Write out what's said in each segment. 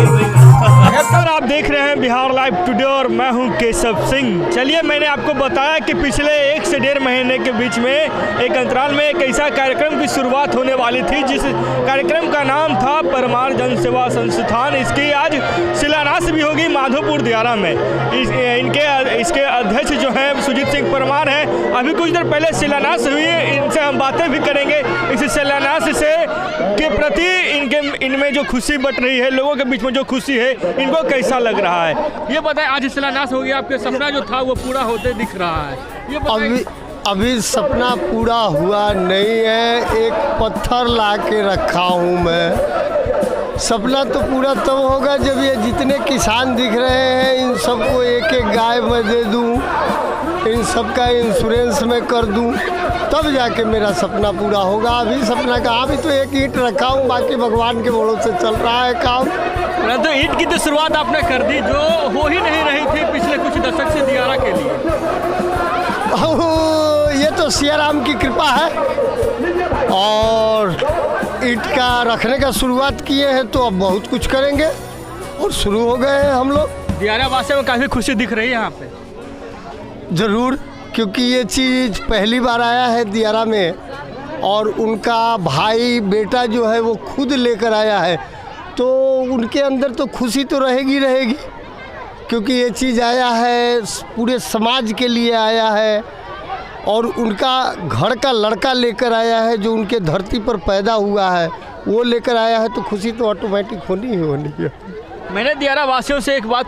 नमस्कार, आप देख रहे हैं बिहार लाइव टुडे और मैं हूं केशव सिंह। चलिए, मैंने आपको बताया कि पिछले 1 से 1.5 महीने के बीच में एक अंतराल में एक ऐसा कार्यक्रम की शुरुआत होने वाली थी जिस कार्यक्रम का नाम था परमार जन सेवा संस्थान। इसकी आज शिलान्यास भी होगी माधोपुर दियारा में। इसके अध्यक्ष जो हैं सुजीत सिंह परमार हैं। अभी कुछ देर पहले शिलान्यास हुई, इनसे हम बातें भी करेंगे इस शिलान्यास से के प्रति इनमें जो खुशी बट रही है, लोगों के बीच में जो खुशी है, इनको कैसा लग रहा है ये बताएं। आज शिलान्यास हो गया, आपके सपना जो था वो पूरा होते दिख रहा है, ये अभी सपना पूरा हुआ नहीं है, एक पत्थर ला के रखा हूँ मैं। सपना तो पूरा तब होगा जब ये जितने किसान दिख रहे हैं इन सबको एक एक गाय मैं दे दूँ, इन सब का इंश्योरेंस में कर दूँ, तब जाके मेरा सपना पूरा होगा। अभी सपना कहाँ, अभी तो एक ईंट रखा हूँ, बाकी भगवान के भरोसे चल रहा है काम। तो ईंट की तो शुरुआत आपने कर दी जो हो ही नहीं रही थी पिछले कुछ दशक से दियारा के लिए। ये तो सियाराम की कृपा है, और ईंट का रखने का शुरुआत किए हैं तो अब बहुत कुछ करेंगे और शुरू हो गए हैं हम लोग। दियारा वासियों में काफ़ी खुशी दिख रही है यहाँ पे। ज़रूर, क्योंकि ये चीज़ पहली बार आया है दियारा में, और उनका भाई बेटा जो है वो खुद लेकर आया है, तो उनके अंदर तो खुशी तो रहेगी, क्योंकि ये चीज़ आया है पूरे समाज के लिए आया है, और उनका घर का लड़का लेकर आया है जो उनके धरती पर पैदा हुआ है, वो लेकर आया है, तो खुशी तो ऑटोमेटिक होनी ही होनी है। मैंने दियारा वासियों से एक बात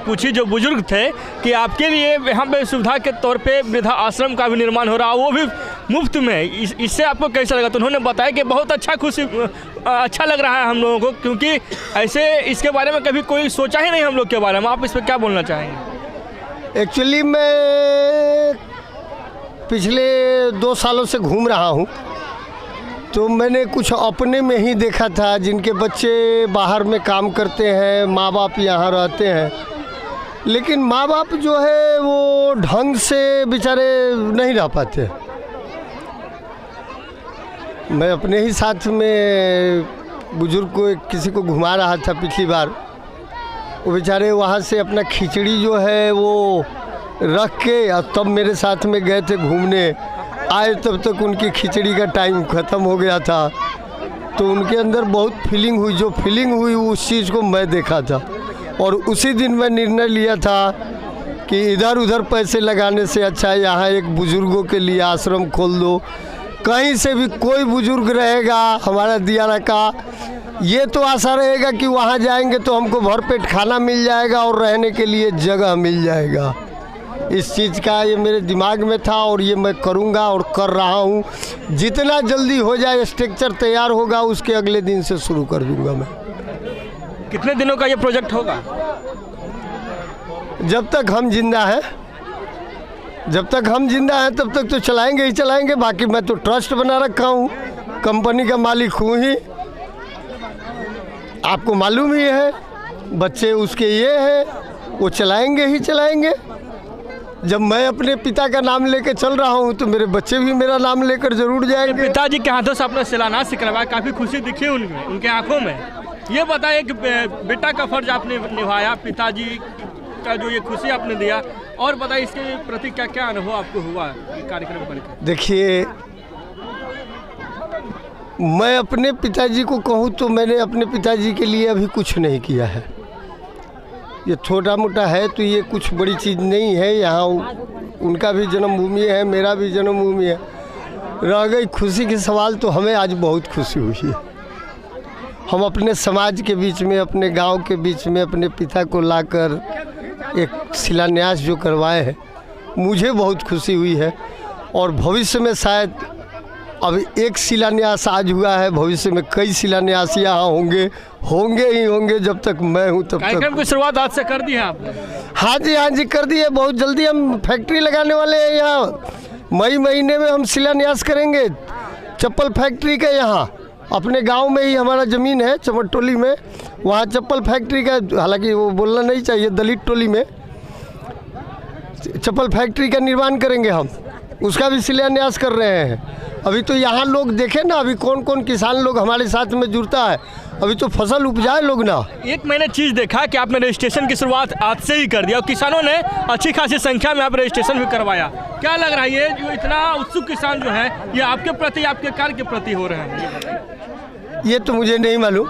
पूछी जो बुजुर्ग थे कि आपके लिए यहाँ पे सुविधा के तौर पे वृद्धा आश्रम का भी निर्माण हो रहा है, वो भी मुफ्त में। इससे आपको कैसा लगा? तो उन्होंने बताया कि बहुत अच्छा लग रहा है हम लोगों को, क्योंकि ऐसे इसके बारे में कभी कोई सोचा ही नहीं हम लोग के बारे में। आप इस पर क्या बोलना चाहेंगे? एक्चुअली मैं पिछले 2 सालों से घूम रहा हूँ, तो मैंने कुछ अपने में ही देखा था जिनके बच्चे बाहर में काम करते हैं, माँ बाप यहाँ रहते हैं, लेकिन माँ बाप जो है वो ढंग से बेचारे नहीं रह पाते। मैं अपने ही साथ में बुजुर्ग को किसी को घुमा रहा था पिछली बार, वो बेचारे वहाँ से अपना खिचड़ी जो है वो रख के और तब मेरे साथ में गए थे घूमने। आए तब तक उनकी खिचड़ी का टाइम ख़त्म हो गया था, तो उनके अंदर बहुत फीलिंग हुई, जो फीलिंग हुई उस चीज़ को मैं देखा था, और उसी दिन मैं निर्णय लिया था कि इधर उधर पैसे लगाने से अच्छा यहाँ एक बुज़ुर्गों के लिए आश्रम खोल दो। कहीं से भी कोई बुज़ुर्ग रहेगा हमारा दियारा का, ये तो आशा रहेगा कि वहाँ जाएंगे तो हमको भरपेट खाना मिल जाएगा और रहने के लिए जगह मिल जाएगा। इस चीज़ का ये मेरे दिमाग में था और ये मैं करूँगा और कर रहा हूँ। जितना जल्दी हो जाए स्ट्रक्चर तैयार होगा उसके अगले दिन से शुरू कर दूँगा मैं। कितने दिनों का ये प्रोजेक्ट होगा? जब तक हम जिंदा हैं, तब तक तो चलाएंगे ही चलाएंगे। बाकी मैं तो ट्रस्ट बना रखा हूँ, कंपनी का मालिक हूँ ही, आपको मालूम ही है। बच्चे उसके ये हैं, वो चलाएंगे ही चलाएंगे। जब मैं अपने पिता का नाम लेकर चल रहा हूँ तो मेरे बच्चे भी मेरा नाम लेकर जरूर जाएंगे। पिताजी के हाथों से आपने शिलान्यास करवाया, काफ़ी खुशी दिखी उनके आंखों में। ये बताइए कि बेटा का फर्ज आपने निभाया, पिताजी का जो ये खुशी आपने दिया, और बताइए इसके प्रति क्या क्या अनुभव आपको हुआ कार्यक्रम करके? देखिए, मैं अपने पिताजी को कहूँ तो मैंने अपने पिताजी के लिए अभी कुछ नहीं किया है। ये छोटा मोटा है तो ये कुछ बड़ी चीज़ नहीं है। यहाँ उनका भी जन्मभूमि है, मेरा भी जन्मभूमि है। रह गई खुशी की सवाल, तो हमें आज बहुत खुशी हुई है। हम अपने समाज के बीच में, अपने गांव के बीच में अपने पिता को लाकर एक शिलान्यास जो करवाए हैं, मुझे बहुत खुशी हुई है। और भविष्य में शायद अब एक शिलान्यास आज हुआ है, भविष्य में कई शिलान्यास यहाँ होंगे ही होंगे। जब तक मैं हूँ तब तक। कार्यक्रम की शुरुआत आज से कर दी है आपने? हाँ जी कर दी है। बहुत जल्दी हम फैक्ट्री लगाने वाले हैं यहाँ। मई महीने में हम शिलान्यास करेंगे चप्पल फैक्ट्री का। यहाँ अपने गांव में ही हमारा ज़मीन है चमटोली में, वहाँ चप्पल फैक्ट्री का, हालांकि वो बोलना नहीं चाहिए, दलित टोली में चप्पल फैक्ट्री का निर्माण करेंगे हम। उसका भी शिलान्यास कर रहे हैं। अभी तो यहाँ लोग देखे ना, अभी कौन कौन किसान लोग हमारे साथ में जुड़ता है, अभी तो फसल उपजाए लोग ना। एक मैंने चीज़ देखा कि आपने रजिस्ट्रेशन की शुरुआत आज से ही कर दिया और किसानों ने अच्छी खासी संख्या में आप रजिस्ट्रेशन भी करवाया। क्या लग रहा है ये जो इतना उत्सुक किसान जो है ये आपके प्रति, आपके कार्य के प्रति हो रहे हैं? ये तो मुझे नहीं मालूम,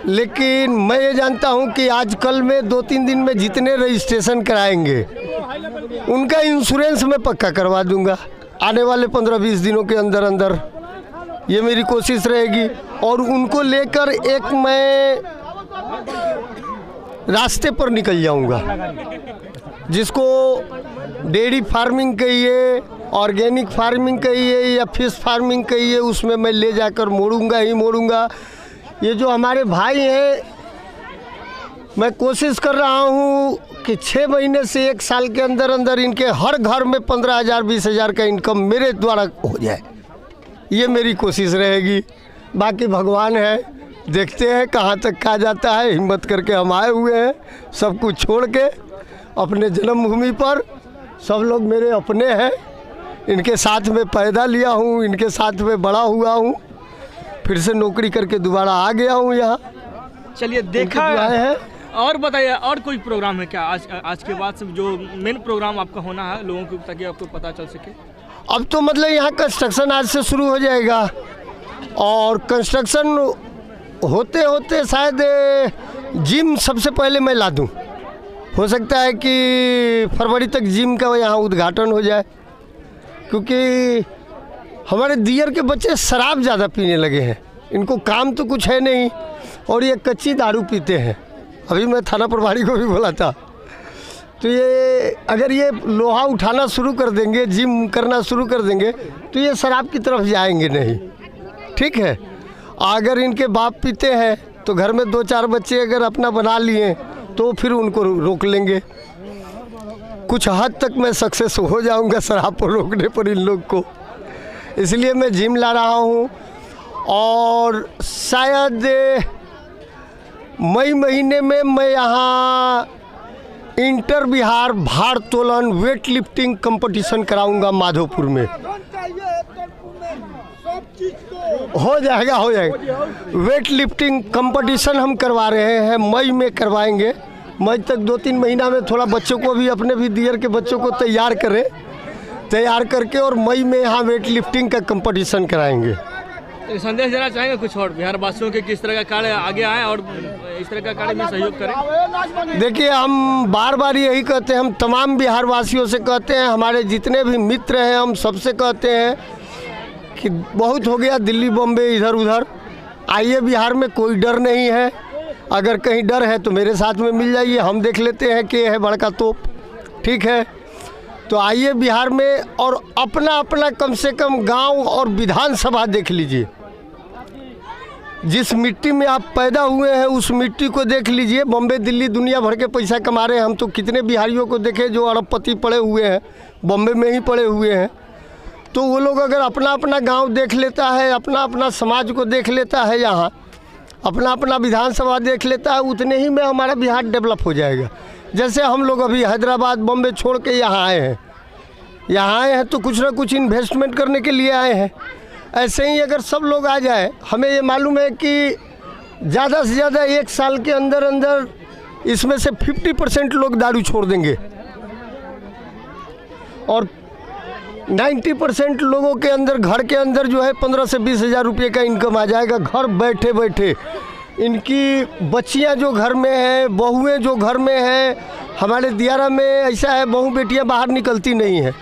लेकिन मैं ये जानता हूँ कि आजकल में 2-3 दिन में जितने रजिस्ट्रेशन कराएंगे उनका इंश्योरेंस मैं पक्का करवा दूंगा आने वाले 15-20 दिनों के अंदर अंदर। ये मेरी कोशिश रहेगी और उनको लेकर एक मैं रास्ते पर निकल जाऊंगा। जिसको डेयरी फार्मिंग कहिए, ऑर्गेनिक फार्मिंग कहिए या फिश फार्मिंग कहिए, उसमें मैं ले जाकर मोड़ूंगा ही मोड़ूंगा। ये जो हमारे भाई हैं, मैं कोशिश कर रहा हूँ कि 6 महीने से 1 साल के अंदर अंदर इनके हर घर में 15,000-20,000 का इनकम मेरे द्वारा हो जाए। ये मेरी कोशिश रहेगी। बाकी भगवान है, देखते हैं कहाँ तक कहा जाता है। हिम्मत करके हम आए हुए हैं, सब कुछ छोड़ के अपने जन्मभूमि पर। सब लोग मेरे अपने हैं, इनके साथ में पैदा लिया हूँ, इनके साथ में बड़ा हुआ हूँ, फिर से नौकरी करके दोबारा आ गया हूँ यहाँ। चलिए देखा है। और बताइए, और कोई प्रोग्राम है क्या आज के बाद से जो मेन प्रोग्राम आपका होना है लोगों को, ताकि आपको पता चल सके? अब तो मतलब यहाँ कंस्ट्रक्शन आज से शुरू हो जाएगा और कंस्ट्रक्शन होते होते शायद जिम सबसे पहले मैं ला दूँ। हो सकता है कि फरवरी तक जिम का यहाँ उद्घाटन हो जाए, क्योंकि हमारे दियर के बच्चे शराब ज़्यादा पीने लगे हैं। इनको काम तो कुछ है नहीं और ये कच्ची दारू पीते हैं। अभी मैं थाना प्रभारी को भी बोला था, तो ये अगर ये लोहा उठाना शुरू कर देंगे, जिम करना शुरू कर देंगे, तो ये शराब की तरफ जाएंगे नहीं। ठीक है, अगर इनके बाप पीते हैं तो घर में 2-4 बच्चे अगर अपना बना लिए तो फिर उनको रोक लेंगे। कुछ हद तक मैं सक्सेस हो जाऊंगा शराब पर रोकने पर इन लोग को। इसलिए मैं जिम ला रहा हूँ और शायद मई महीने में मैं यहाँ इंटर बिहार भारोत्तोलन वेट लिफ्टिंग कंपटीशन कराऊंगा माधोपुर में। हो जाएगा वेट लिफ्टिंग कंपटीशन हम करवा रहे हैं, मई में करवाएंगे। मई तक 2-3 महीना में थोड़ा बच्चों को भी, अपने भी दियर के बच्चों को तैयार करके और मई में यहाँ वेट लिफ्टिंग का कंपटीशन कराएंगे। तो संदेश देना चाहेंगे कुछ और बिहार वासियों के, किस तरह का कार्य आगे आए और इस तरह का कार्य में सहयोग करें? देखिए, हम बार बार यही कहते हैं, हम तमाम बिहार वासियों से कहते हैं, हमारे जितने भी मित्र हैं हम सबसे कहते हैं कि बहुत हो गया दिल्ली बॉम्बे इधर उधर, आइए बिहार में कोई डर नहीं है। अगर कहीं डर है तो मेरे साथ में मिल जाइए, हम देख लेते हैं कि है बड़का तोप। ठीक है, तो आइए बिहार में और अपना अपना कम से कम गांव और विधानसभा देख लीजिए। जिस मिट्टी में आप पैदा हुए हैं उस मिट्टी को देख लीजिए। बॉम्बे दिल्ली दुनिया भर के पैसा कमा रहे हैं, हम तो कितने बिहारियों को देखे जो अरबपति पड़े हुए हैं, बॉम्बे में ही पड़े हुए हैं। तो वो लोग अगर अपना अपना गांव देख लेता है, अपना अपना समाज को देख लेता है, यहाँ अपना अपना विधानसभा देख लेता है, उतने ही में हमारा बिहार डेवलप हो जाएगा। जैसे हम लोग अभी हैदराबाद बॉम्बे छोड़ के यहाँ आए हैं तो कुछ ना कुछ इन्वेस्टमेंट करने के लिए आए हैं। ऐसे ही अगर सब लोग आ जाए, हमें ये मालूम है कि ज़्यादा से ज़्यादा 1 साल के अंदर अंदर इसमें से 50% लोग दारू छोड़ देंगे और 90% लोगों के अंदर, घर के अंदर जो है 15 से 20 हज़ार रुपये का इनकम आ जाएगा घर बैठे बैठे। इनकी बच्चियां जो घर में हैं, बहुएं जो घर में हैं, हमारे दियारा में ऐसा है बहू बेटियां बाहर निकलती नहीं हैं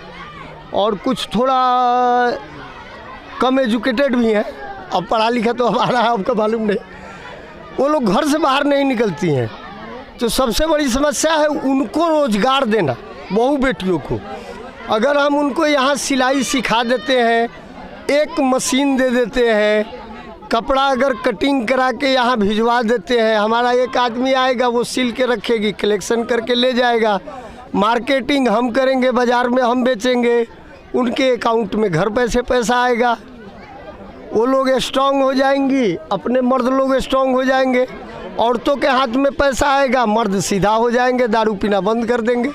और कुछ थोड़ा कम एजुकेटेड भी हैं। अब पढ़ा लिखा तो हमारा आपका मालूम नहीं, वो लोग घर से बाहर नहीं निकलती हैं। तो सबसे बड़ी समस्या है उनको रोज़गार देना, बहू बेटियों को। अगर हम उनको यहाँ सिलाई सिखा देते हैं, एक मशीन दे देते हैं, कपड़ा अगर कटिंग करा के यहाँ भिजवा देते हैं, हमारा एक आदमी आएगा वो सिल के रखेगी, कलेक्शन करके ले जाएगा, मार्केटिंग हम करेंगे, बाज़ार में हम बेचेंगे, उनके अकाउंट में घर पैसा आएगा। वो लोग स्ट्रांग हो जाएंगी, अपने मर्द लोग स्ट्रांग हो जाएंगे, औरतों के हाथ में पैसा आएगा, मर्द सीधा हो जाएंगे, दारू पीना बंद कर देंगे।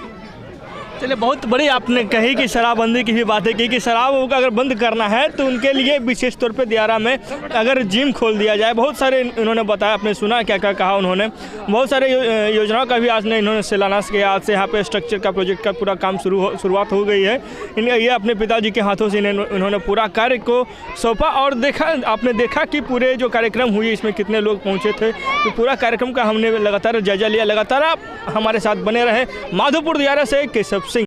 चलिए, बहुत बड़ी आपने कही कि शराबबंदी की भी बातें की कि शराब को अगर बंद करना है तो उनके लिए विशेष तौर पे दियारा में अगर जिम खोल दिया जाए। बहुत सारे इन्होंने बताया, आपने सुना क्या क्या कहा उन्होंने। बहुत सारे योजनाओं का भी आज ने इन्होंने शिलान्यास किया। आज से यहाँ पे स्ट्रक्चर का प्रोजेक्ट का पूरा काम शुरुआत हो गई है। ये अपने पिताजी के हाथों से इन्होंने पूरा कार्य को सौंपा और आपने देखा कि पूरे जो कार्यक्रम हुई इसमें कितने लोग पहुँचे थे। तो पूरा कार्यक्रम का हमने लगातार जायजा लिया। लगातार आप हमारे साथ बने रहे। माधोपुर दियारा से केशव